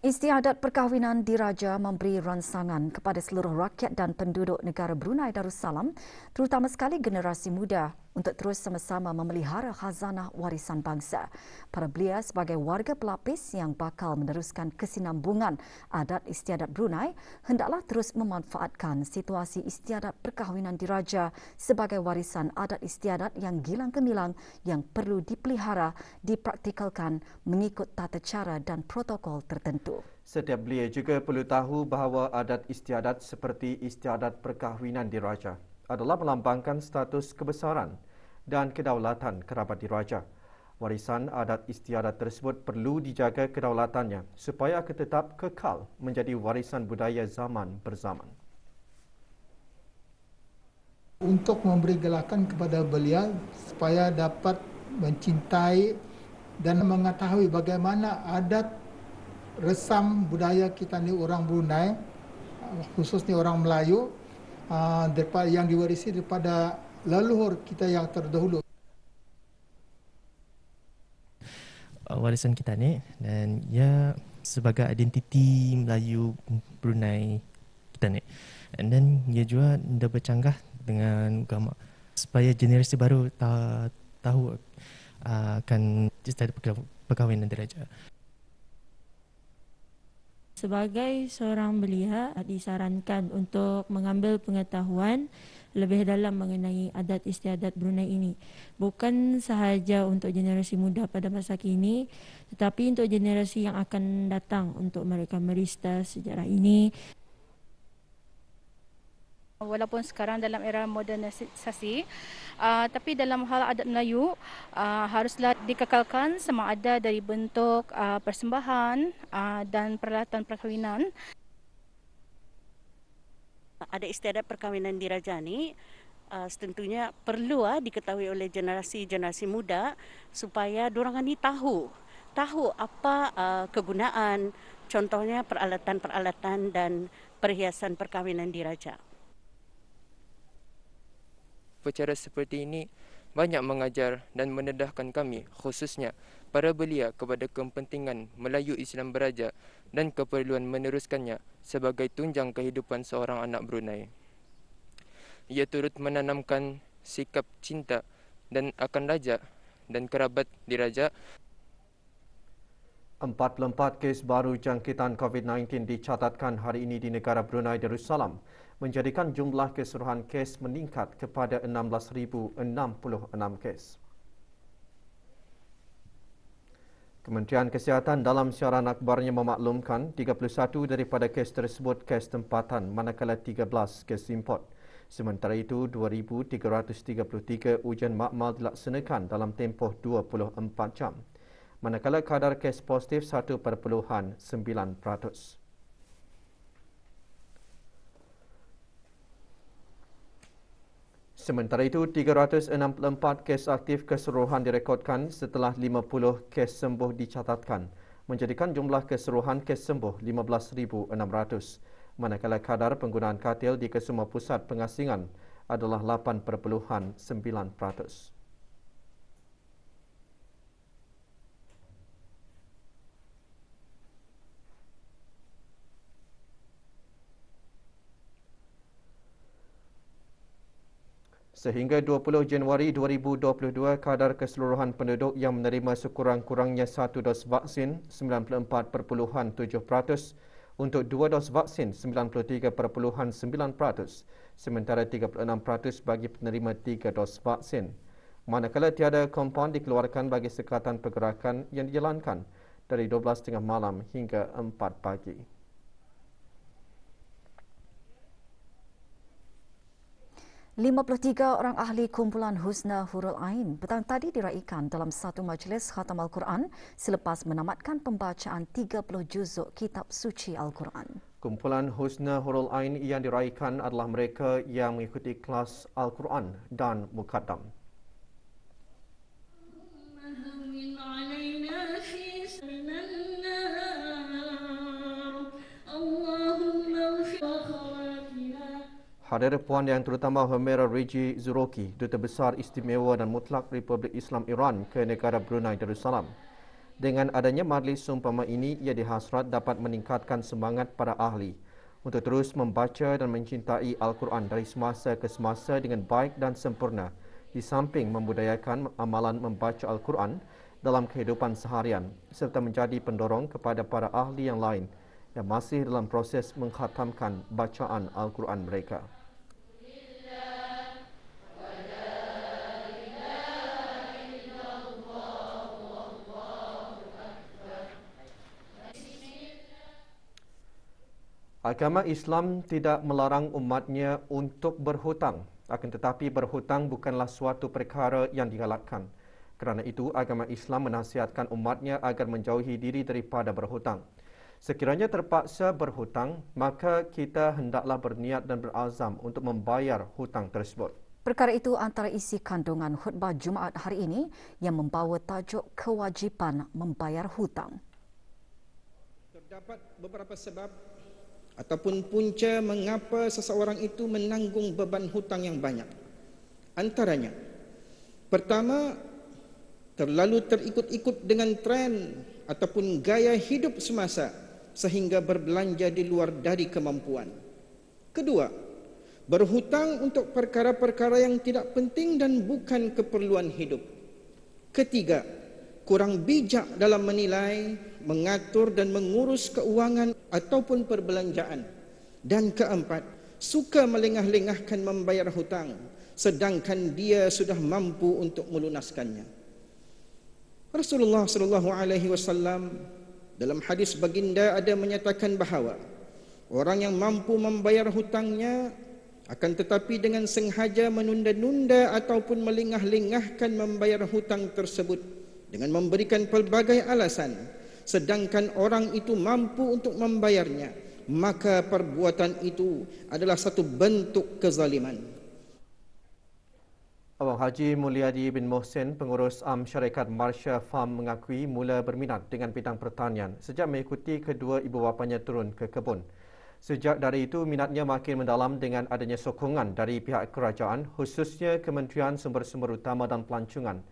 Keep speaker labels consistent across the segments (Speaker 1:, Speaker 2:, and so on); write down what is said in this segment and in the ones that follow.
Speaker 1: Istiadat perkahwinan diraja memberi rangsangan kepada seluruh rakyat dan penduduk negara Brunei Darussalam, terutama sekali generasi muda, untuk terus sama-sama memelihara khazanah warisan bangsa. Para belia sebagai warga pelapis yang bakal meneruskan kesinambungan adat istiadat Brunei, hendaklah terus memanfaatkan situasi istiadat perkahwinan diraja sebagai warisan adat istiadat yang gilang gemilang yang perlu dipelihara, dipraktikalkan mengikut tata cara dan protokol tertentu.
Speaker 2: Setiap belia juga perlu tahu bahawa adat istiadat seperti istiadat perkahwinan diraja adalah melambangkan status kebesaran dan kedaulatan kerabat diraja. Warisan adat istiadat tersebut perlu dijaga kedaulatannya supaya akan tetap kekal menjadi warisan budaya zaman berzaman.
Speaker 3: Untuk memberi galakan kepada belia supaya dapat mencintai dan mengetahui bagaimana adat resam budaya kita ni orang Brunei, khususnya orang Melayu, yang diwarisi daripada leluhur kita yang terdahulu.
Speaker 4: Warisan kita ni, dan ia sebagai identiti Melayu Brunei kita ni. And then ia juga dah bercanggah dengan agama supaya generasi baru tahu akan istiadat perkahwinan diraja.
Speaker 5: Sebagai seorang belia, disarankan untuk mengambil pengetahuan lebih dalam mengenai adat istiadat Brunei ini. Bukan sahaja untuk generasi muda pada masa kini, tetapi untuk generasi yang akan datang untuk mereka meristas sejarah ini.
Speaker 6: Walaupun sekarang dalam era modernisasi, tapi dalam hal adat Melayu haruslah dikekalkan sama ada dari bentuk persembahan dan peralatan perkahwinan.
Speaker 7: Adat istiadat perkahwinan diraja ni tentunya perlu diketahui oleh generasi muda supaya diorang ni tahu apa kegunaan, contohnya peralatan-peralatan dan perhiasan perkahwinan diraja.
Speaker 8: Upacara seperti ini banyak mengajar dan mendedahkan kami, khususnya para belia, kepada kepentingan Melayu Islam beraja dan keperluan meneruskannya sebagai tunjang kehidupan seorang anak Brunei. Ia turut menanamkan sikap cinta dan akan raja dan kerabat diraja.
Speaker 2: 44 kes baru jangkitan COVID-19 dicatatkan hari ini di negara Brunei Darussalam, menjadikan jumlah keseluruhan kes meningkat kepada 16,066 kes. Kementerian Kesihatan dalam siaran akhbarnya memaklumkan 31 daripada kes tersebut kes tempatan, manakala 13 kes import. Sementara itu, 2,333 ujian makmal dilaksanakan dalam tempoh 24 jam. Manakala kadar kes positif 1.9%. Sementara itu, 364 kes aktif keseluruhan direkodkan setelah 50 kes sembuh dicatatkan, menjadikan jumlah keseluruhan kes sembuh 15,600. Manakala kadar penggunaan katil di kesemua pusat pengasingan adalah 8.9%. Sehingga 20 Januari 2022, kadar keseluruhan penduduk yang menerima sekurang-kurangnya satu dos vaksin 94.7%, untuk dua dos vaksin 93.9%, sementara 36% bagi penerima 3 dos vaksin. Manakala tiada kompaun dikeluarkan bagi sekatan pergerakan yang dijalankan dari 12.30 malam hingga 4 pagi.
Speaker 1: Tiga orang ahli kumpulan Husna Hurul Ain petang tadi diraikan dalam satu majlis khatam Al-Quran selepas menamatkan pembacaan 30 juzuk kitab suci Al-Quran.
Speaker 2: Kumpulan Husna Hurul Ain yang diraikan adalah mereka yang mengikuti kelas Al-Quran dan Muqaddam. Hadir Puan Yang Terutama Humaira Riji Zuroki, Duta Besar Istimewa dan Mutlak Republik Islam Iran ke negara Brunei Darussalam. Dengan adanya majlis seumpama ini, ia dihasrat dapat meningkatkan semangat para ahli untuk terus membaca dan mencintai Al-Quran dari semasa ke semasa dengan baik dan sempurna, di samping membudayakan amalan membaca Al-Quran dalam kehidupan seharian serta menjadi pendorong kepada para ahli yang lain yang masih dalam proses mengkhatamkan bacaan Al-Quran mereka. Agama Islam tidak melarang umatnya untuk berhutang, akan tetapi berhutang bukanlah suatu perkara yang digalakkan. Kerana itu, agama Islam menasihatkan umatnya agar menjauhi diri daripada berhutang. Sekiranya terpaksa berhutang, maka kita hendaklah berniat dan berazam untuk membayar hutang tersebut.
Speaker 1: Perkara itu antara isi kandungan khutbah Jumaat hari ini yang membawa tajuk kewajipan membayar hutang.
Speaker 9: Terdapat beberapa sebab ataupun punca mengapa seseorang itu menanggung beban hutang yang banyak. Antaranya, pertama, terlalu terikut-ikut dengan tren ataupun gaya hidup semasa sehingga berbelanja di luar dari kemampuan. Kedua, berhutang untuk perkara-perkara yang tidak penting dan bukan keperluan hidup. Ketiga, kurang bijak dalam menilai, mengatur dan mengurus keuangan ataupun perbelanjaan. Dan keempat, suka melengah-lengahkan membayar hutang sedangkan dia sudah mampu untuk melunaskannya. Rasulullah SAW dalam hadis baginda ada menyatakan bahawa orang yang mampu membayar hutangnya akan tetapi dengan sengaja menunda-nunda ataupun melengah-lengahkan membayar hutang tersebut dengan memberikan pelbagai alasan, sedangkan orang itu mampu untuk membayarnya, maka perbuatan itu adalah satu bentuk kezaliman.
Speaker 2: Abang Haji Mulyadi bin Mohsen, pengurus syarikat Marsha Farm mengakui mula berminat dengan bidang pertanian sejak mengikuti kedua ibu bapanya turun ke kebun. Sejak dari itu, minatnya makin mendalam dengan adanya sokongan dari pihak kerajaan, khususnya Kementerian Sumber-Sumber Utama dan Pelancongan,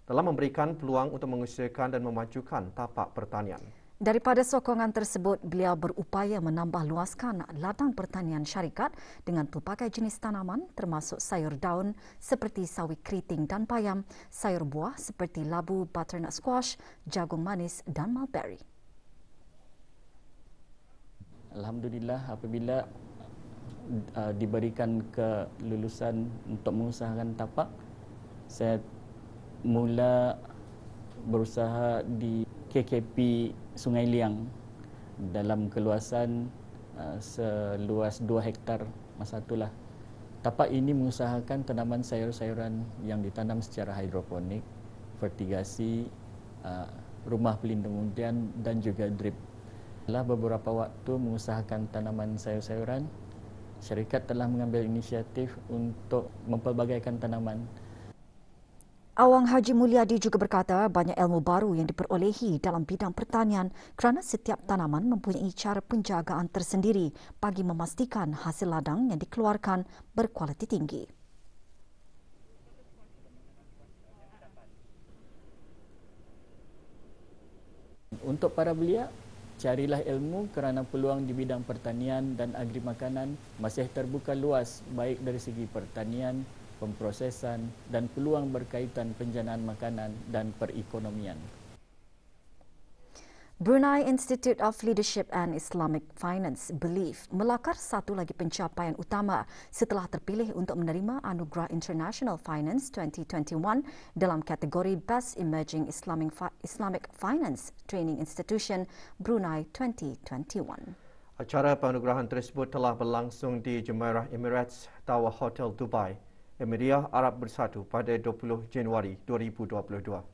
Speaker 2: dalam memberikan peluang untuk mengusahakan dan memajukan tapak pertanian.
Speaker 1: Daripada sokongan tersebut, beliau berupaya menambah luaskan ladang pertanian syarikat dengan pelbagai jenis tanaman termasuk sayur daun seperti sawi keriting dan bayam, sayur buah seperti labu, butternut squash, jagung manis dan mulberry.
Speaker 10: Alhamdulillah, apabila diberikan kelulusan untuk mengusahakan tapak, saya mula berusaha di KKP Sungai Liang dalam keluasan seluas 2 hektar masa itulah. Tapak ini mengusahakan tanaman sayur-sayuran yang ditanam secara hidroponik, fertigasi, rumah pelindung udan dan juga drip. Setelah beberapa waktu mengusahakan tanaman sayur-sayuran, syarikat telah mengambil inisiatif untuk mempelbagaikan tanaman.
Speaker 1: Awang Haji Mulyadi juga berkata banyak ilmu baru yang diperolehi dalam bidang pertanian kerana setiap tanaman mempunyai cara penjagaan tersendiri bagi memastikan hasil ladang yang dikeluarkan berkualiti tinggi.
Speaker 10: Untuk para belia, carilah ilmu kerana peluang di bidang pertanian dan agri makanan masih terbuka luas baik dari segi pertanian, pemprosesan dan peluang berkaitan penjanaan makanan dan perekonomian.
Speaker 1: Brunei Institute of Leadership and Islamic Finance BELIEF melakar satu lagi pencapaian utama setelah terpilih untuk menerima Anugerah International Finance 2021 dalam kategori Best Emerging Islamic Finance Training Institution Brunei 2021.
Speaker 2: Acara penganugerahan tersebut telah berlangsung di Jumeirah Emirates Tower Hotel Dubai, Emiria Arab Bersatu pada 20 Januari 2022.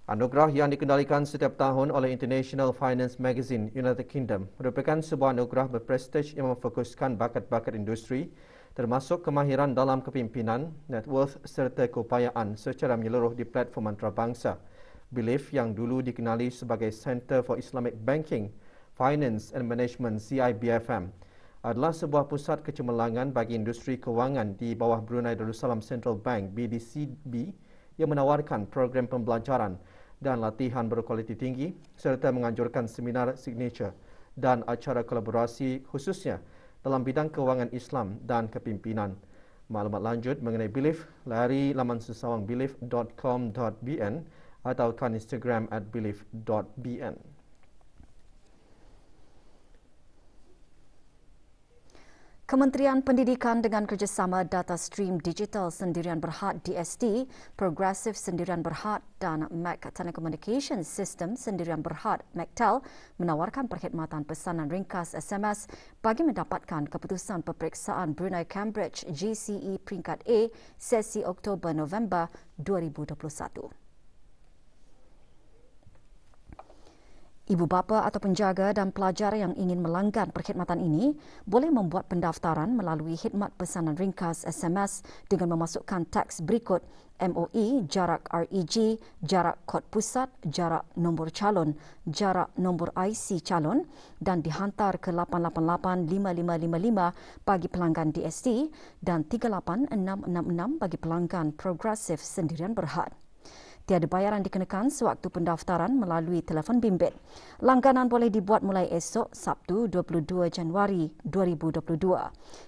Speaker 2: Anugerah yang dikendalikan setiap tahun oleh International Finance Magazine United Kingdom merupakan sebuah anugerah berprestij yang memfokuskan bakat-bakat industri termasuk kemahiran dalam kepimpinan, net worth serta keupayaan secara menyeluruh di platform antarabangsa. BELIEF yang dulu dikenali sebagai Center for Islamic Banking, Finance and Management CIBFM adalah sebuah pusat kecemerlangan bagi industri kewangan di bawah Brunei Darussalam Central Bank BDCB yang menawarkan program pembelajaran dan latihan berkualiti tinggi serta menganjurkan seminar signature dan acara kolaborasi khususnya dalam bidang kewangan Islam dan kepimpinan. Maklumat lanjut mengenai Belief, layari laman sesawang belief.com.bn atau kan Instagram @belief.bn.
Speaker 1: Kementerian Pendidikan dengan kerjasama Data Stream Digital Sendirian Berhad DST, Progressive Sendirian Berhad dan Mac Telecommunications System Sendirian Berhad MacTel menawarkan perkhidmatan pesanan ringkas SMS bagi mendapatkan keputusan peperiksaan Brunei Cambridge GCE peringkat A sesi Oktober-November 2021. Ibu bapa atau penjaga dan pelajar yang ingin melanggan perkhidmatan ini boleh membuat pendaftaran melalui khidmat pesanan ringkas SMS dengan memasukkan teks berikut MOE, jarak REG, jarak kod pusat, jarak nombor calon, jarak nombor IC calon dan dihantar ke 888-5555 bagi pelanggan DST dan 38666 bagi pelanggan Progressive Sendirian Berhad. Tiada bayaran dikenakan sewaktu pendaftaran melalui telefon bimbit. Langganan boleh dibuat mulai esok Sabtu 22 Januari 2022.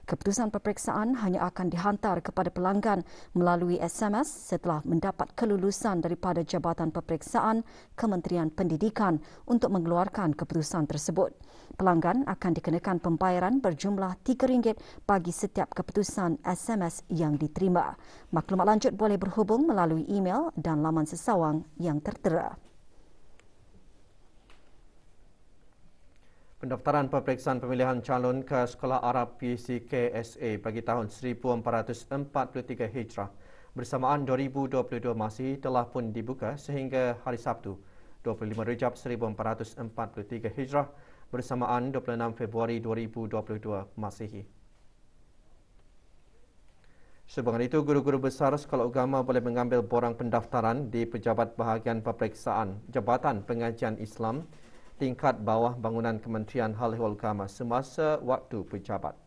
Speaker 1: Keputusan peperiksaan hanya akan dihantar kepada pelanggan melalui SMS setelah mendapat kelulusan daripada Jabatan Peperiksaan Kementerian Pendidikan untuk mengeluarkan keputusan tersebut. Pelanggan akan dikenakan pembayaran berjumlah RM3 bagi setiap keputusan SMS yang diterima. Maklumat lanjut boleh berhubung melalui email dan laman sesawang yang tertera.
Speaker 2: Pendaftaran peperiksaan pemilihan calon ke Sekolah Arab PCKSA bagi tahun 1443 Hijrah bersamaan 2022 Masihi telah pun dibuka sehingga hari Sabtu 25 Rejab 1443 Hijrah bersamaan 26 Februari 2022 Masihi. Sebahagian itu, guru-guru besar sekolah agama boleh mengambil borang pendaftaran di Pejabat Bahagian Peperiksaan Jabatan Pengajian Islam tingkat bawah bangunan Kementerian Hal Ehwal Agama semasa waktu pejabat.